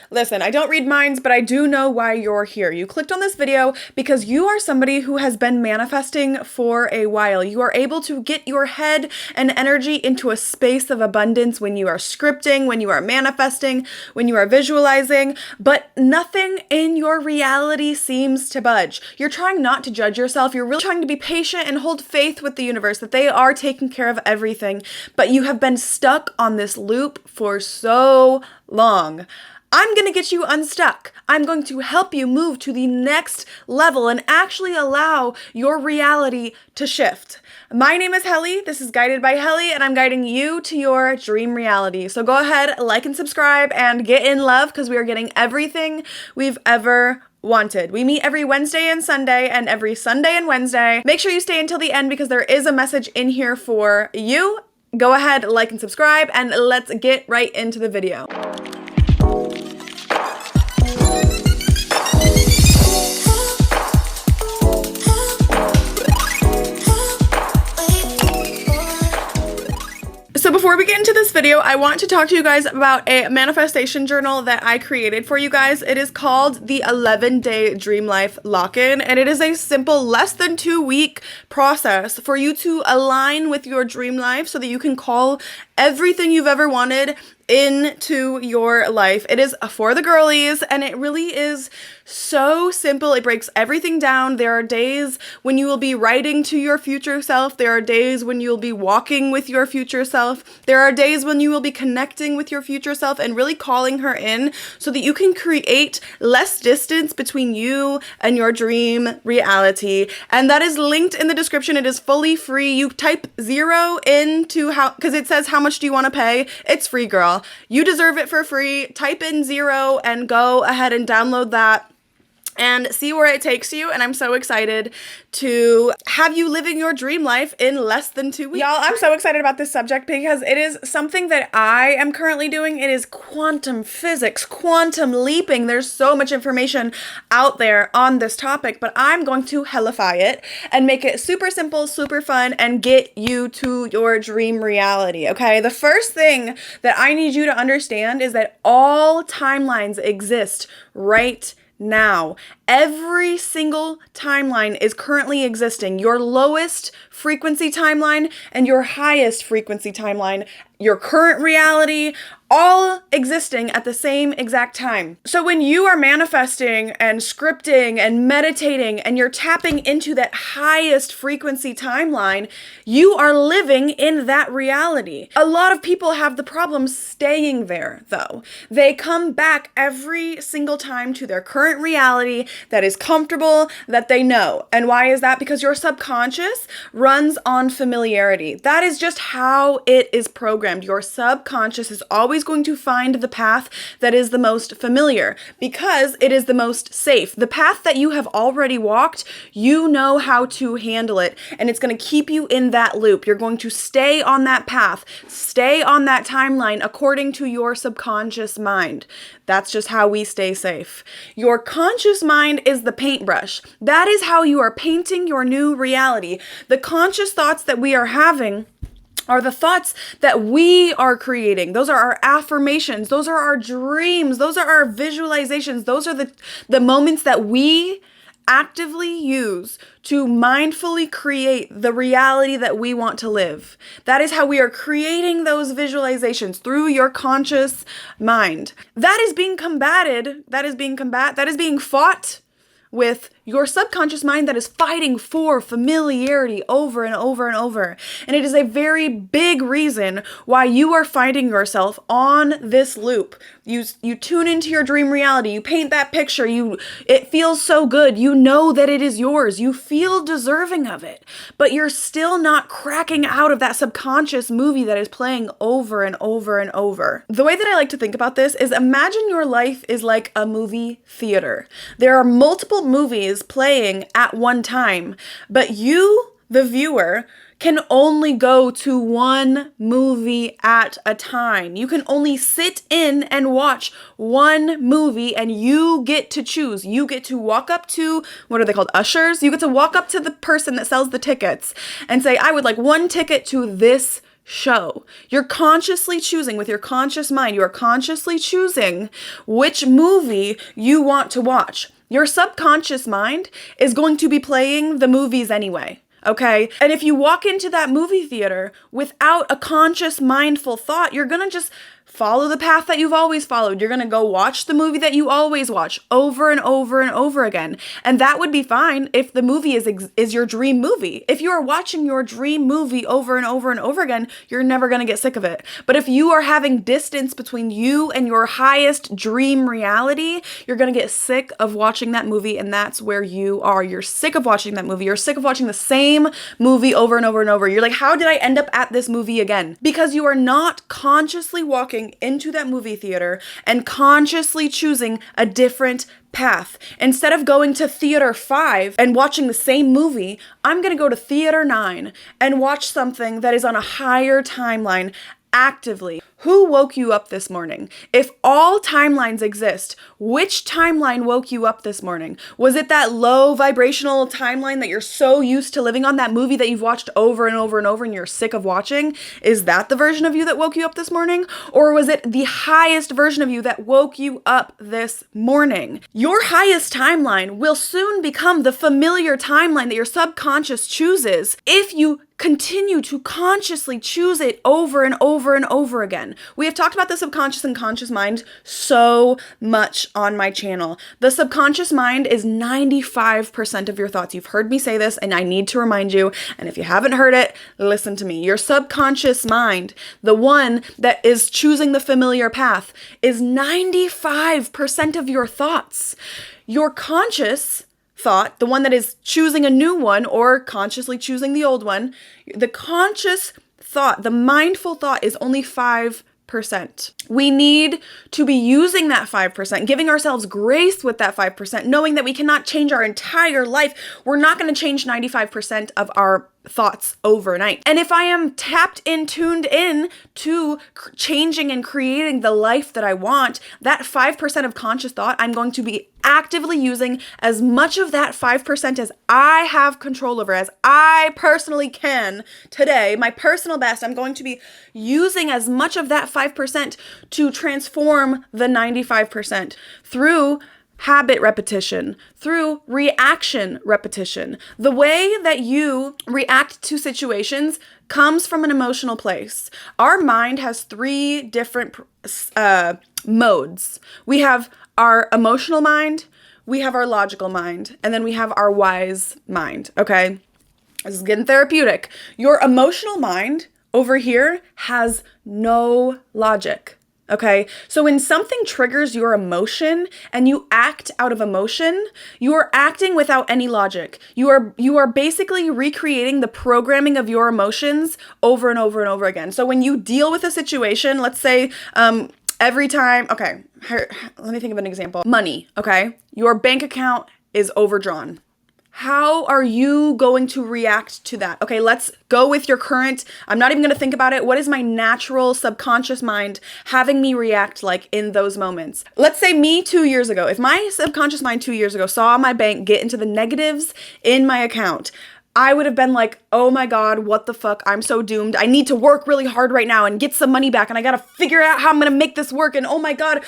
Listen, I don't read minds, but I do know why you're here. You clicked on this video because you are somebody who has been manifesting for a while. You are able to get your head and energy into a space of abundance when you are scripting, when you are manifesting, when you are visualizing, but nothing in your reality seems to budge. You're trying not to judge yourself. You're really trying to be patient and hold faith with the universe that they are taking care of everything, but you have been stuck on this loop for so long. I'm going to get you unstuck. I'm going to help you move to the next level and actually allow your reality to shift. My name is Helly. This is Guided by Helly, and I'm guiding you to your dream reality. So go ahead, like and subscribe, and get in love because we are getting everything we've ever wanted. We meet every Wednesday and Sunday and every Sunday and Wednesday. Make sure you stay until the end because there is a message in here for you. Go ahead, like and subscribe, and let's get right into the video. So before we get into this video, I want to talk to you guys about a manifestation journal that I created for you guys. It is called the 11-Day Dream Life Lock-In, and it is a simple, less than 2-week process for you to align with your dream life so that you can call everything you've ever wanted into your life. It is for the girlies, and it really is so simple. It breaks everything down. There are days when you will be writing to your future self. There are days when you'll be walking with your future self. There are days when you will be connecting with your future self and really calling her in so that you can create less distance between you and your dream reality. And that is linked in the description. It is fully free. You type 0 into because it says how much do you want to pay. It's free, girl. You deserve it for free. Type in 0 and go ahead and download that and see where it takes you. And I'm so excited to have you living your dream life in less than 2 weeks. Y'all, I'm so excited about this subject because it is something that I am currently doing. It is quantum physics, quantum leaping. There's so much information out there on this topic, but I'm going to hellify it and make it super simple, super fun, and get you to your dream reality, okay? The first thing that I need you to understand is that all timelines exist right now. Every single timeline is currently existing. Your lowest frequency timeline and your highest frequency timeline, your current reality, all existing at the same exact time. So when you are manifesting and scripting and meditating and you're tapping into that highest frequency timeline, you are living in that reality. A lot of people have the problem staying there, though. They come back every single time to their current reality that is comfortable, that they know. And why is that? Because your subconscious runs on familiarity. That is just how it is programmed. Your subconscious is always going to find the path that is the most familiar because it is the most safe. The path that you have already walked, you know how to handle it, and it's going to keep you in that loop. You're going to stay on that path, stay on that timeline according to your subconscious mind. That's just how we stay safe. Your conscious mind is the paintbrush. That is how you are painting your new reality. The conscious thoughts that we are having are the thoughts that we are creating. Those are our affirmations. Those are our dreams. Those are our visualizations. Those are the moments that we actively use to mindfully create the reality that we want to live. That is how we are creating those visualizations through your conscious mind. That is being combated. That is being fought with your subconscious mind that is fighting for familiarity over and over and over. And it is a very big reason why you are finding yourself on this loop. You tune into your dream reality, you paint that picture, it feels so good, you know that it is yours, you feel deserving of it, but you're still not cracking out of that subconscious movie that is playing over and over and over. The way that I like to think about this is imagine your life is like a movie theater. There are multiple movies playing at one time, but you, the viewer, can only go to one movie at a time. You can only sit in and watch one movie, and you get to choose. You get to walk up to, what are they called, ushers? You get to walk up to the person that sells the tickets and say, I would like one ticket to this show. You're consciously choosing with your conscious mind. You are consciously choosing which movie you want to watch. Your subconscious mind is going to be playing the movies anyway. Okay? And if you walk into that movie theater without a conscious, mindful thought, you're gonna just follow the path that you've always followed. You're gonna go watch the movie that you always watch over and over and over again. And that would be fine if the movie is your dream movie. If you are watching your dream movie over and over and over again, you're never gonna get sick of it. But if you are having distance between you and your highest dream reality, you're gonna get sick of watching that movie, and that's where you are. You're sick of watching that movie. You're sick of watching the same movie over and over and over. You're like, how did I end up at this movie again? Because you are not consciously walking into that movie theater and consciously choosing a different path. Instead of going to theater 5 and watching the same movie, I'm going to go to theater 9 and watch something that is on a higher timeline actively. Who woke you up this morning? If all timelines exist, which timeline woke you up this morning? Was it that low vibrational timeline that you're so used to living on, that movie that you've watched over and over and over and you're sick of watching? Is that the version of you that woke you up this morning? Or was it the highest version of you that woke you up this morning? Your highest timeline will soon become the familiar timeline that your subconscious chooses if you continue to consciously choose it over and over and over again. We have talked about the subconscious and conscious mind so much on my channel. The subconscious mind is 95% of your thoughts. You've heard me say this, and I need to remind you, and if you haven't heard it, listen to me. Your subconscious mind, the one that is choosing the familiar path, is 95% of your thoughts. Your conscious thought, the one that is choosing a new one or consciously choosing the old one, the conscious thought, the mindful thought is only 5%. We need to be using that 5%, giving ourselves grace with that 5%, knowing that we cannot change our entire life. We're not going to change 95% of our thoughts overnight. And if I am tapped in, tuned in to changing and creating the life that I want, that 5% of conscious thought, I'm going to be actively using as much of that 5% as I have control over, as I personally can today, my personal best. I'm going to be using as much of that 5% to transform the 95% through habit repetition, through reaction repetition. The way that you react to situations comes from an emotional place. Our mind has 3 different modes. We have our emotional mind, we have our logical mind, and then we have our wise mind, okay? This is getting therapeutic. Your emotional mind over here has no logic. Okay, so when something triggers your emotion and you act out of emotion, you are acting without any logic. You are basically recreating the programming of your emotions over and over and over again. So when you deal with a situation, let's say every time, okay, let me think of an example. Money, okay? Your bank account is overdrawn. How are you going to react to that? Okay, let's go with your current, I'm not even going to think about it. What is my natural subconscious mind having me react like in those moments? Let's say me 2 years ago. If my subconscious mind 2 years ago saw my bank get into the negatives in my account, I would have been like, oh my God, what the fuck? I'm so doomed. I need to work really hard right now and get some money back. And I got to figure out how I'm going to make this work. And oh my God,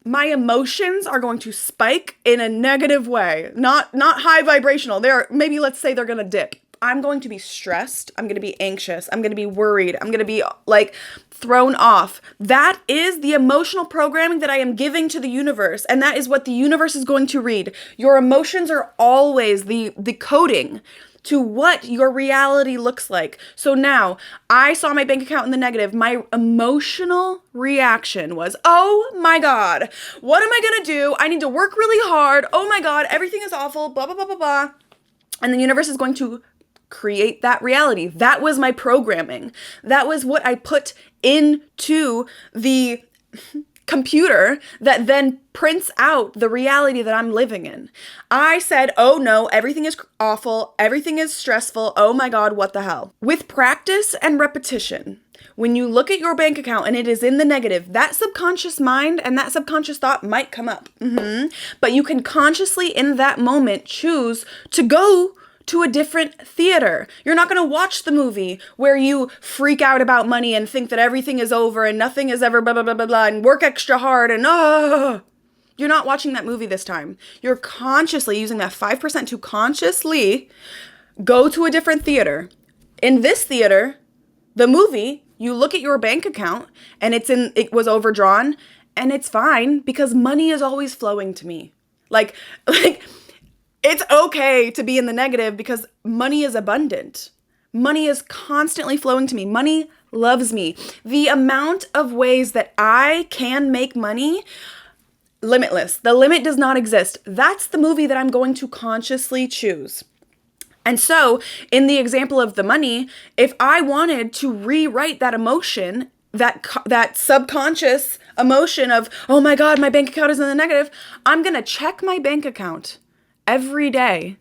my emotions are going to spike in a negative way, not high vibrational. Maybe let's say they're going to dip. I'm going to be stressed. I'm going to be anxious. I'm going to be worried. I'm going to be like thrown off. That is the emotional programming that I am giving to the universe. And that is what the universe is going to read. Your emotions are always the coding to what your reality looks like. So now I saw my bank account in the negative. My emotional reaction was, oh my God, what am I going to do? I need to work really hard. Oh my God, everything is awful, blah, blah, blah, blah, blah. And the universe is going to create that reality. That was my programming. That was what I put into the computer that then prints out the reality that I'm living in. I said, oh no, everything is awful. Everything is stressful. Oh my God, what the hell? With practice and repetition, when you look at your bank account and it is in the negative, that subconscious mind and that subconscious thought might come up. But you can consciously in that moment choose to go to a different theater. You're not going to watch the movie where you freak out about money and think that everything is over and nothing is ever blah, blah, blah, blah, blah, and work extra hard and You're not watching that movie this time. You're consciously using that 5% to consciously go to a different theater. In this theater, the movie, you look at your bank account and it was overdrawn, and it's fine because money is always flowing to me. Like it's okay to be in the negative because money is abundant. Money is constantly flowing to me. Money loves me. The amount of ways that I can make money, limitless. The limit does not exist. That's the movie that I'm going to consciously choose. And so in the example of the money, if I wanted to rewrite that emotion, that subconscious emotion of, oh my God, my bank account is in the negative, I'm going to check my bank account every day.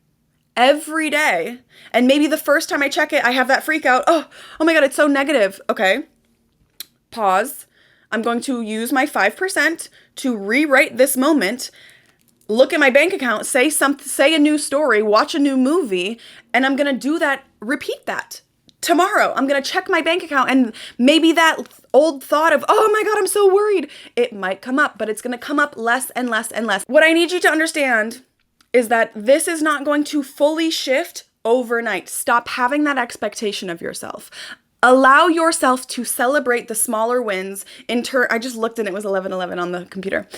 And maybe the first time I check it, I have that freak out. Oh my God, it's so negative. Okay. Pause. I'm going to use my 5% to rewrite this moment, look at my bank account, say a new story, watch a new movie, and I'm going to do that, repeat that. Tomorrow, I'm going to check my bank account, and maybe that old thought of, oh my God, I'm so worried, it might come up, but it's going to come up less and less and less. What I need you to understand is that this is not going to fully shift overnight. Stop having that expectation of yourself. Allow yourself to celebrate the smaller wins. I just looked and it was 11:11 on the computer.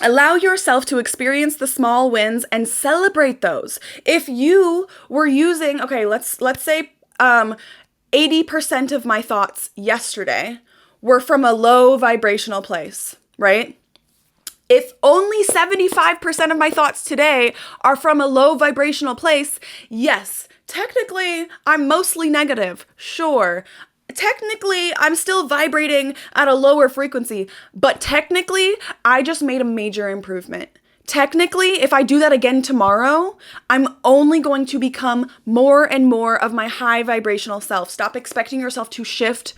Allow yourself to experience the small wins and celebrate those. If you were using, okay, let's say 80% of my thoughts yesterday were from a low vibrational place, right? If only 75% of my thoughts today are from a low vibrational place, yes, technically I'm mostly negative, sure. Technically, I'm still vibrating at a lower frequency, but technically, I just made a major improvement. Technically, if I do that again tomorrow, I'm only going to become more and more of my high vibrational self. Stop expecting yourself to shift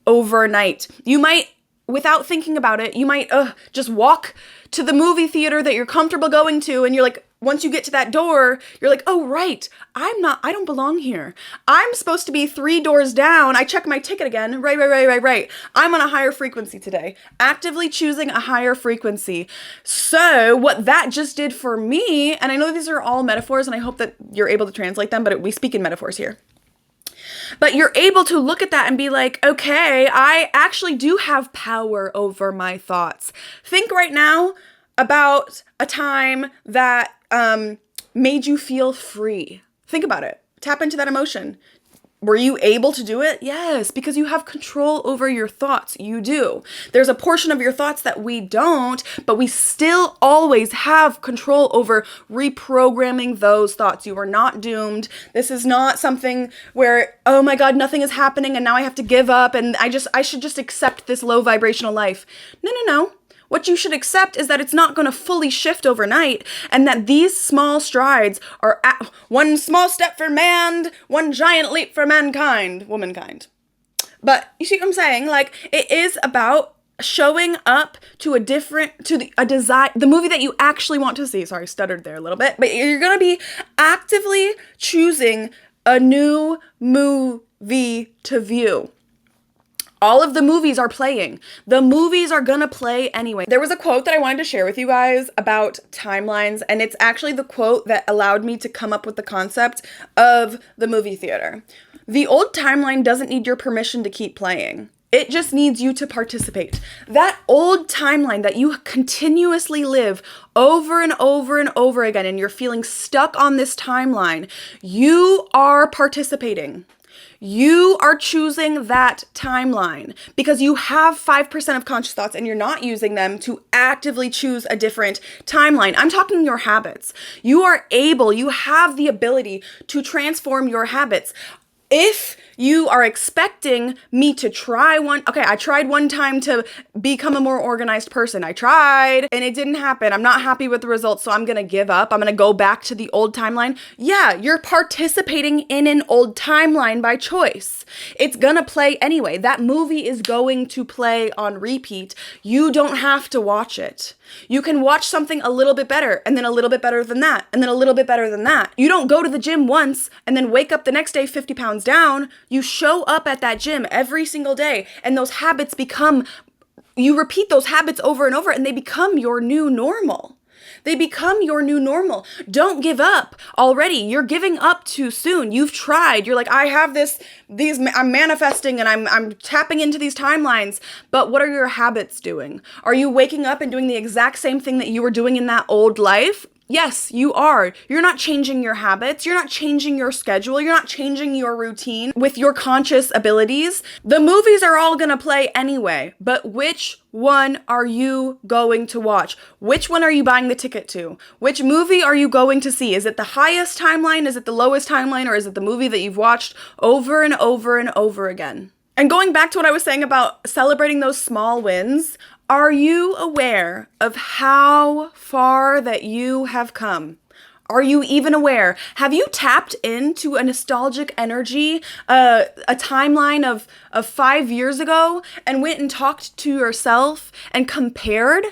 overnight. You might, without thinking about it, you might just walk to the movie theater that you're comfortable going to, and you're like, once you get to that door, you're like, oh, right, I don't belong here. I'm supposed to be 3 doors down. I check my ticket again. Right. I'm on a higher frequency today. Actively choosing a higher frequency. So what that just did for me, and I know these are all metaphors, and I hope that you're able to translate them, but we speak in metaphors here. But you're able to look at that and be like, okay, I actually do have power over my thoughts. Think right now about a time that made you feel free. Think about it. Tap into that emotion. Were you able to do it? Yes, because you have control over your thoughts. You do. There's a portion of your thoughts that we don't, but we still always have control over reprogramming those thoughts. You are not doomed. This is not something where, oh my God, nothing is happening and now I have to give up and I should just accept this low vibrational life. No. What you should accept is that it's not going to fully shift overnight, and that these small strides are one small step for man, one giant leap for womankind. But you see what I'm saying? Like, it is about showing up to a desire, the movie that you actually want to see. Sorry, stuttered there a little bit, but you're going to be actively choosing a new movie to view. All of the movies are playing. The movies are gonna play anyway. There was a quote that I wanted to share with you guys about timelines, and it's actually the quote that allowed me to come up with the concept of the movie theater. The old timeline doesn't need your permission to keep playing. It just needs you to participate. That old timeline that you continuously live over and over and over again, and you're feeling stuck on this timeline, you are participating. You are choosing that timeline because you have 5% of conscious thoughts and you're not using them to actively choose a different timeline. I'm talking your habits. You have the ability to transform your habits. If You are expecting me to try one. Okay, I tried one time to become a more organized person. I tried and it didn't happen. I'm not happy with the results, so I'm gonna give up. I'm gonna go back to the old timeline. Yeah, you're participating in an old timeline by choice. It's gonna play anyway. That movie is going to play on repeat. You don't have to watch it. You can watch something a little bit better, and then a little bit better than that, and then a little bit better than that. You don't go to the gym once and then wake up the next day 50 pounds down. You show up at that gym every single day, and those habits you repeat those habits over and over, and they become your new normal. They become your new normal. Don't give up already. You're giving up too soon. You've tried. You're like, I have I'm manifesting and I'm tapping into these timelines. But what are your habits doing? Are you waking up and doing the exact same thing that you were doing in that old life? Yes, you are. You're not changing your habits. You're not changing your schedule. You're not changing your routine with your conscious abilities. The movies are all going to play anyway, but which one are you going to watch? Which one are you buying the ticket to? Which movie are you going to see? Is it the highest timeline? Is it the lowest timeline? Or is it the movie that you've watched over and over and over again? And going back to what I was saying about celebrating those small wins, are you aware of how far that you have come? Are you even aware? Have you tapped into a nostalgic energy, a timeline of 5 years ago, and went and talked to yourself and compared?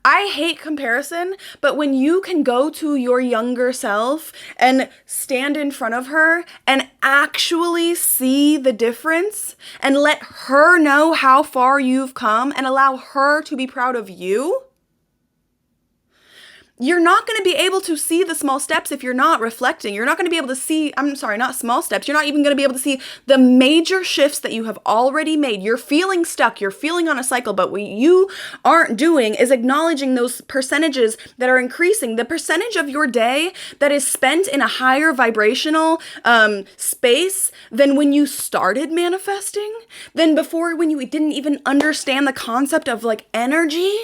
I hate comparison, but when you can go to your younger self and stand in front of her and actually see the difference and let her know how far you've come and allow her to be proud of you, you're not going to be able to see the small steps if you're not reflecting. You're not going to be able to see, not small steps. You're not even going to be able to see the major shifts that you have already made. You're feeling stuck. You're feeling on a cycle. But what you aren't doing is acknowledging those percentages that are increasing. The percentage of your day that is spent in a higher vibrational space than when you started manifesting, than before when you didn't even understand the concept of like energy.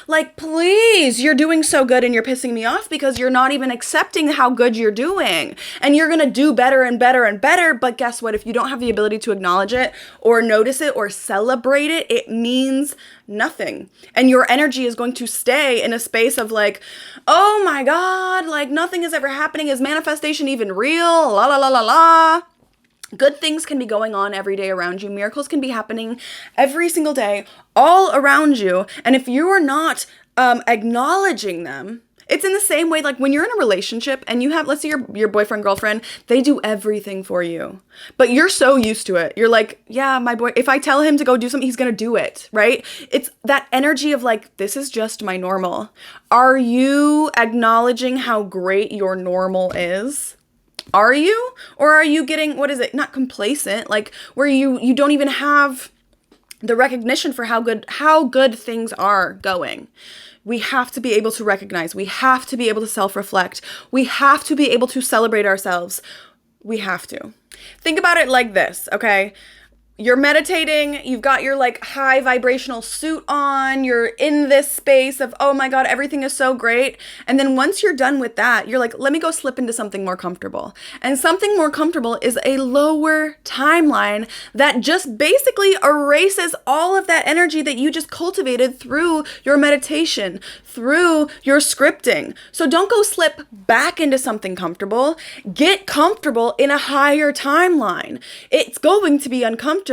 Like, please, you're doing so good and you're pissing me off because you're not even accepting how good you're doing, and you're gonna do better and better and better. But guess what? If you don't have the ability to acknowledge it or notice it or celebrate it, it means nothing. And your energy is going to stay in a space of like, oh my God, like nothing is ever happening. Is manifestation even real? La la la la la. Good things can be going on every day around you. Miracles can be happening every single day all around you. And if you are not acknowledging them, it's in the same way, like when you're in a relationship and you have, let's say your boyfriend, girlfriend, they do everything for you, but you're so used to it. You're like, yeah, my boy, if I tell him to go do something, he's going to do it, right? It's that energy of like, this is just my normal. Are you acknowledging how great your normal is? Are you? Or are you getting, not complacent, like where you don't even have the recognition for how good things are going? We have to be able to recognize. We have to be able to self-reflect. We have to be able to celebrate ourselves. We have to. Think about it like this, okay? You're meditating, you've got your like high vibrational suit on, you're in this space of, oh my God, everything is so great. And then once you're done with that, you're like, let me go slip into something more comfortable. And something more comfortable is a lower timeline that just basically erases all of that energy that you just cultivated through your meditation, through your scripting. So don't go slip back into something comfortable. Get comfortable in a higher timeline. It's going to be uncomfortable.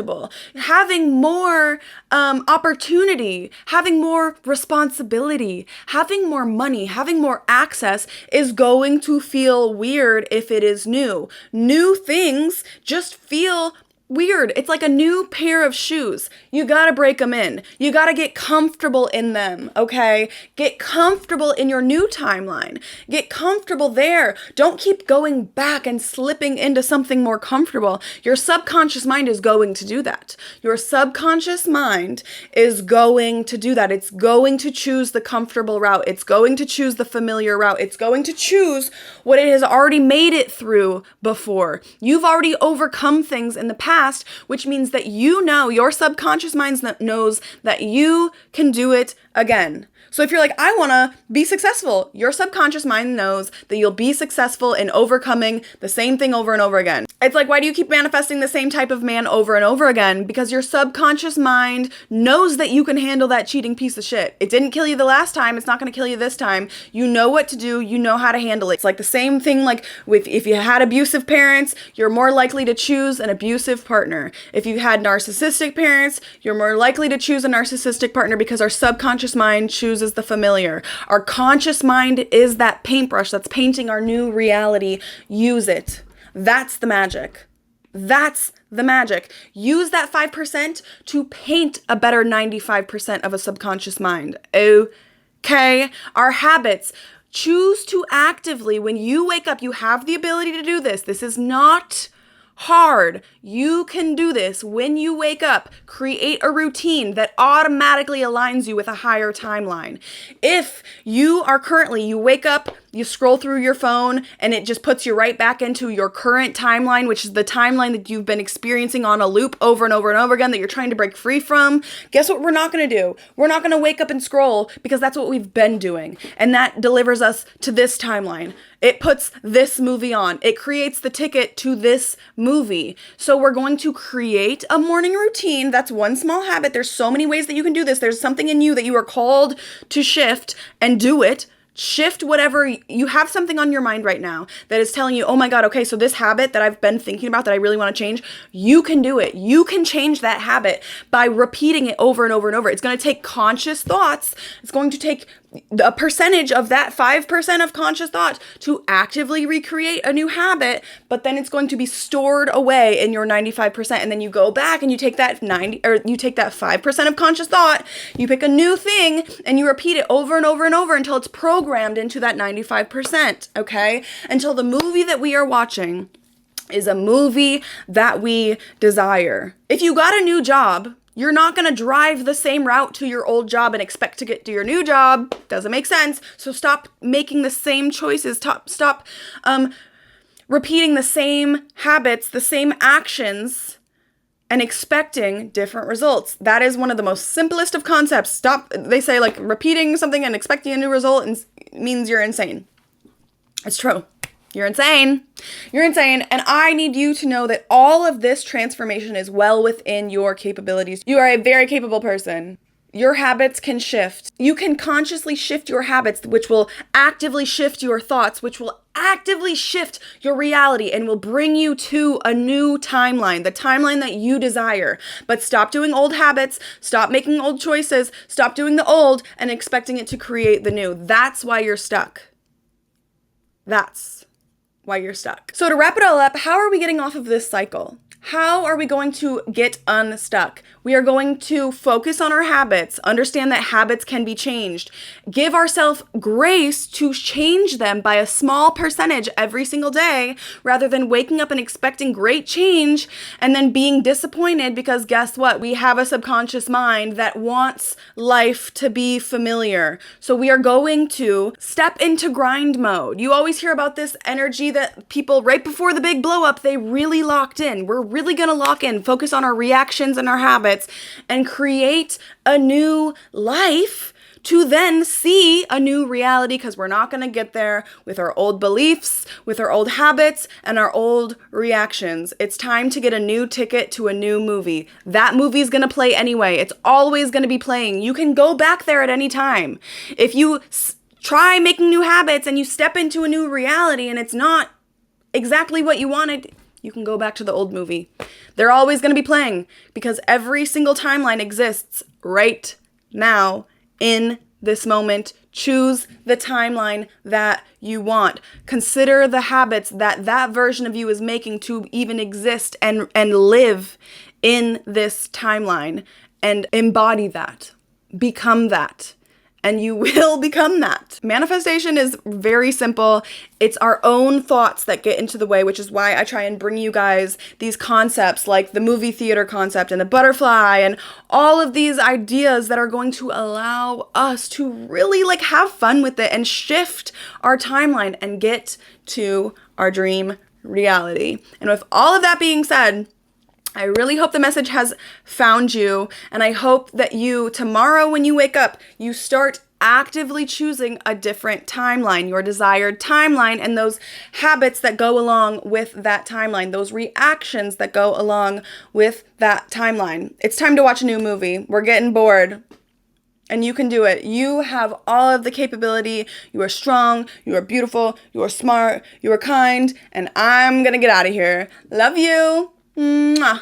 Having more opportunity, having more responsibility, having more money, having more access is going to feel weird if it is new. New things just feel weird. It's like a new pair of shoes. You gotta break them in. You gotta get comfortable in them, okay? Get comfortable in your new timeline. Get comfortable there. Don't keep going back and slipping into something more comfortable. Your subconscious mind is going to do that. Your subconscious mind is going to do that. It's going to choose the comfortable route. It's going to choose the familiar route. It's going to choose what it has already made it through before. You've already overcome things in the past, which means that you know, your subconscious mind knows that you can do it again. So if you're like, I want to be successful, your subconscious mind knows that you'll be successful in overcoming the same thing over and over again. It's like, why do you keep manifesting the same type of man over and over again? Because your subconscious mind knows that you can handle that cheating piece of shit. It didn't kill you the last time. It's not going to kill you this time. You know what to do. You know how to handle it. It's like the same thing like with if you had abusive parents, you're more likely to choose an abusive partner. If you had narcissistic parents, you're more likely to choose a narcissistic partner because our subconscious mind chooses the familiar. Our conscious mind is that paintbrush that's painting our new reality. Use it. That's the magic. That's the magic. Use that 5% to paint a better 95% of a subconscious mind. Okay? Our habits. Choose to actively, when you wake up, you have the ability to do this. This is not hard. You can do this when you wake up. Create a routine that automatically aligns you with a higher timeline. If you are currently, you wake up, you scroll through your phone, and it just puts you right back into your current timeline, which is the timeline that you've been experiencing on a loop over and over and over again that you're trying to break free from. Guess what we're not going to do? We're not going to wake up and scroll because that's what we've been doing. And that delivers us to this timeline. It puts this movie on. It creates the ticket to this movie. So we're going to create a morning routine. That's one small habit. There's so many ways that you can do this. There's something in you that you are called to shift and do it. Shift whatever, you have something on your mind right now that is telling you, oh my God, okay, so this habit that I've been thinking about that I really want to change, you can do it. You can change that habit by repeating it over and over and over. It's going to take conscious thoughts. It's going to take a percentage of that 5% of conscious thought to actively recreate a new habit, but then it's going to be stored away in your 95%. And then you go back and you take that 5% of conscious thought, you pick a new thing and you repeat it over and over and over until it's programmed into that 95%. Okay. Until the movie that we are watching is a movie that we desire. If you got a new job, you're not going to drive the same route to your old job and expect to get to your new job. Doesn't make sense. So stop making the same choices. Stop repeating the same habits, the same actions, and expecting different results. That is one of the most simplest of concepts. Stop. They say like repeating something and expecting a new result means you're insane. It's true. You're insane. You're insane. And I need you to know that all of this transformation is well within your capabilities. You are a very capable person. Your habits can shift. You can consciously shift your habits, which will actively shift your thoughts, which will actively shift your reality and will bring you to a new timeline, the timeline that you desire. But stop doing old habits, stop making old choices, stop doing the old and expecting it to create the new. That's why you're stuck. That's why you're stuck. So to wrap it all up, how are we getting off of this cycle? How are we going to get unstuck? We are going to focus on our habits, understand that habits can be changed, give ourselves grace to change them by a small percentage every single day, rather than waking up and expecting great change and then being disappointed because guess what? We have a subconscious mind that wants life to be familiar. So we are going to step into grind mode. You always hear about this energy that people right before the big blow up, they really locked in. We're really going to lock in, focus on our reactions and our habits, and create a new life to then see a new reality, because we're not going to get there with our old beliefs, with our old habits, and our old reactions. It's time to get a new ticket to a new movie. That movie is going to play anyway. It's always going to be playing. You can go back there at any time. If you try making new habits and you step into a new reality and it's not exactly what you wanted, you can go back to the old movie. They're always going to be playing because every single timeline exists right now in this moment. Choose the timeline that you want. Consider the habits that version of you is making to even exist and live in this timeline, and embody that. Become that. And you will become that. Manifestation is very simple. It's our own thoughts that get into the way, which is why I try and bring you guys these concepts like the movie theater concept and the butterfly and all of these ideas that are going to allow us to really like have fun with it and shift our timeline and get to our dream reality. And with all of that being said, I really hope the message has found you, and I hope that you, tomorrow when you wake up, you start actively choosing a different timeline, your desired timeline, and those habits that go along with that timeline, those reactions that go along with that timeline. It's time to watch a new movie. We're getting bored. And you can do it. You have all of the capability. You are strong. You are beautiful. You are smart. You are kind. And I'm going to get out of here. Love you. Mwah.